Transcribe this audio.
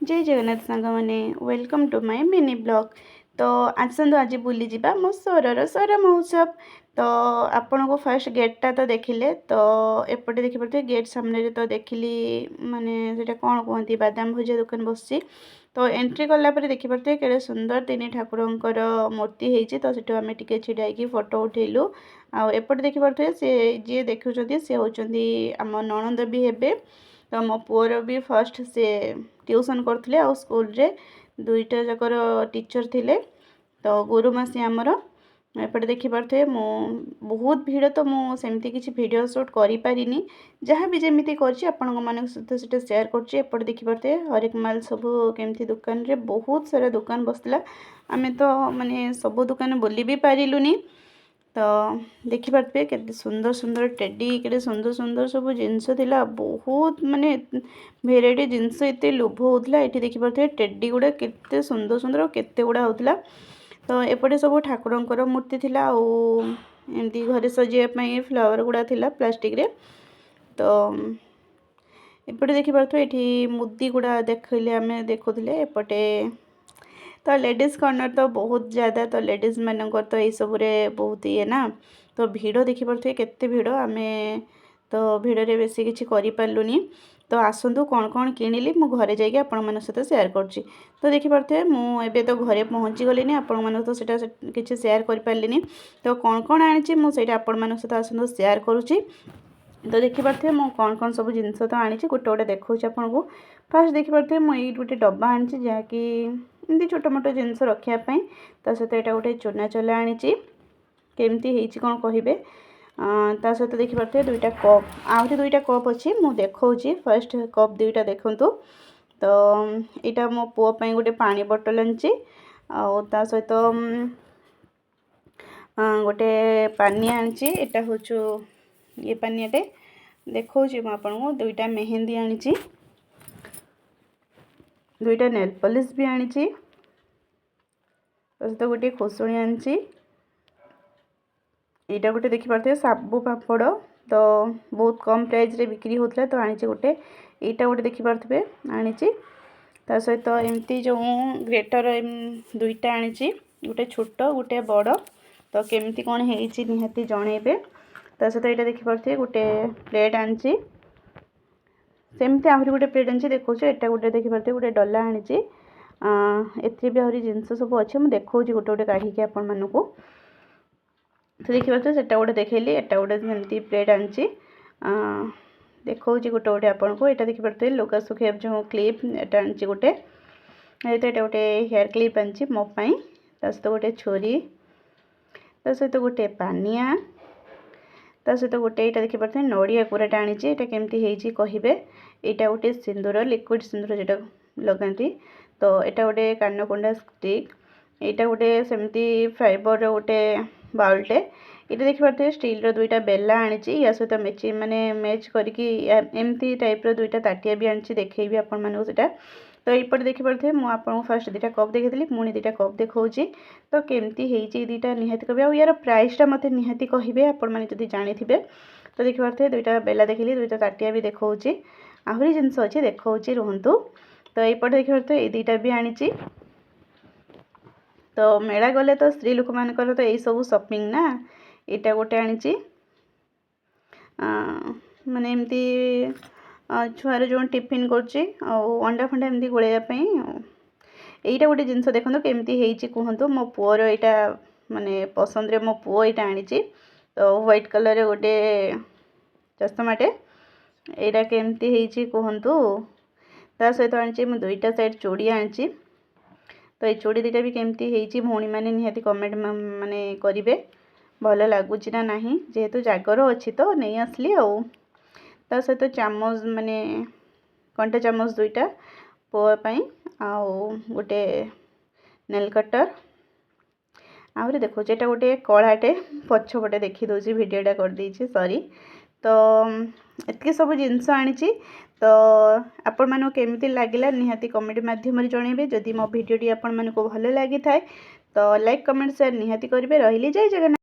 जय जगन्नाथ सांग मैंने welcome to my mini blog. तो आसतु आज बुली जावा मो सोरर सोर महोत्सव। तो आपण को फास्ट गेटा तो देखिले तो एपटे देखिपे गेट सामने तो देखिली माने कौन कहती बादाम भुजिया दुकान बस। तो एंट्री कलापर देखिपे केड़े सुंदर तीन ठाकुरंकर मूर्ति होती। तो सीठू आम टे छिड़ा फोटो उठेलु। आउपटे देखिपे सी जी देखुं सी होती आम नणंद भी हेबे। तो मो पुअर भी फर्स्ट से ट्यूशन करते आ स्कूल रे दुईटा जाकर टीचर थिले। तो गुरुमा सी आमर एपटे देखिपे मु बहुत भीड़। तो मुझे किसी वीडियो शूट करें जहाँ भी जमी कर सहित सेयार करपटे देखिपे हरेक माल सब केमती दुकान रे बहुत सारा दुकान बसला। आम तो माने सब दुकान बुली भी पारिलुनी। तो देखिपे के सुंदर सुंदर टेडी के सुंदर सुंदर सब जिनस थिला बहुत माने भेराइटी जिनस एत लोभ होता। ये देखिपे टेडी गुड़ा केते सुंदर सुंदर केते गुड़ा होता। तो एपटे सब ठाकुरंकर मूर्ति थिला एमती घरे सजाइवाई फ्लावर गुड़ा थिला प्लास्टिक रे। तो एपटे देखिपे ये मुदी गुड़ा देखले आम देखुले एपटे। तो लेडीज कॉर्नर तो बहुत ज़्यादा। तो लेडीज मानकर तो ये सब बहुत ये ना। तो भीड़ देखिपे केते भीड़ आम तो भिड़ रे बेसी किसी करें। तो आसतु कौन कौन किणिली मु घरे जाइए आपण सहित सेयार करुँची। तो देखिपे मुझे तो घरे पहुँची गली आपण मान तो किसी सेयार कर। तो कौन कौन आनी मुझे आपण सहित आसतु सेयार करुँची। तो देखिपे मु कौन कौन सब जिनस तो आनी गोटे गोटे देखा आपन को। फास्ट देखिपे मुझे गोटे डब्बा आनी जहाँकि एमती छोट मोट जिनस रखापी। तो सहित यहाँ गोटे चूना चला आनी केमती कौन कहे। सहित देखिपे दुईटा कप आहरी दुईटा कप अच्छी मु देखा फर्स्ट कप दुईटा देखु। तो यहाँ मो पुओं गोटे पानी बोतल आनी सहित गोटे पानी आनी। यहाँ हूँ ये पानीटे देखा आपको दुईटा मेहंदी आनी दुईटा नेल पॉलिश भी आनी सहित गोटे खोसणी आनी। यहाँ गोटे देखिपे साबु पापड़ तो बहुत कम प्राइस रे बिक्री होता। तो आनी गोटे यहाँ गोटे देखिपे आनी सहित एमती जो ग्रेटर दुईटा आनी गोटे छोट गोटे बड़। तो केमती कौन है निहाती जनइबे। तो सहित यहाँ देखिपे गोटे प्लेट आनी सेमती आहरी गोटे प्लेट आनी देखा। यहाँ गोटे देखिपे गोटे डला आनी एथि भी आहरी जिनस सब अच्छे मुझे देखा गोटे गोटे काढ़ी आपण मानू। तो देखिपे से गोटे देखली यहाँ गोटे सेमती प्लेट आनी देखा गोटे गोटे आपन को। यहाँ देखिपे लुगा सुखे जो क्लिप यहाँ आनी गोटे। तो यहाँ गोटे हेयर क्लिप आनी मोपाई। सहित गोटे छुरी तो सहित गोटे पानिया तो सहित गोटे यहाँ देखिपे नड़िया पूराटा आनी। यहाँ केमती कहे। यहाँ गोटे सिंदूर लिक्विड सिंदूर जो लगाती। तो यहाँ गोटे कानकुंडा स्टिक यहाँ गोटे सेमती फाइबर गोटे बाउलटे। ये देखिपे स्टील दुईटा बेला आनी या सहित मेची माने मैच करके एमती टाइप दुईटा ताटिया भी आनी देखी आपण मानक से। तो यपटे देखिपे मुझे फास्ट दुईटा कप देखी पुणी दुईटा कप देखा। तो केमती दुईटा निहाती कहे यार प्राइसटा मत निहाती कहे आपण मैंने जब जानी थे। तो देखिपे दुईटा बेला देखिली दुईटा ताटिया भी देखा आहरी जिनस अच्छे देखा रुहतु। तो यपटे देखिपे ये दुईटा भी आनी। तो मेला गले तो स्त्री लोक मानकर तो यही सब शॉपिंग ना। यहाँ गोटे आनी माने एमती छुआर जो टिफिन करंडा फंडा एमती गोलैयापी। यहाँ गोटे जिनस देखो केमती कहतु मो पुअर यहाँ माने पसंद रे मो पुओ यहाँ आनी। तो व्हाइट कलर गोटे चश्माटे यहाँ केमती कहतु। ता सहित आनी दुईटा साइड चूड़ी आनी। तो ये चूड़ी दुईटा भी केमती भौणी मैंने निहाती कमेंट माने करेंगे भल लगुच ना नहीं। जेहेतु जागर अच्छी तो नहीं आसली ता सहित चामच माने कंटा चामच दुईटा पुआपाई गोटे नेल कटर आहरी देखो। यहाँ गोटे कलाटे पछपटे देखी दूसरी वीडियोटा कर देछि सॉरी। तो एतकी सब जिनस आनी। तो आपण मानू केमती लगिला निहाती कमेंट माध्यम जनइबे। जदि मो वीडियोटी आपण मानू भल लगी थाए तो लाइक कमेंट शेयर निहाती करेंगे। रही जय जगन्नाथ।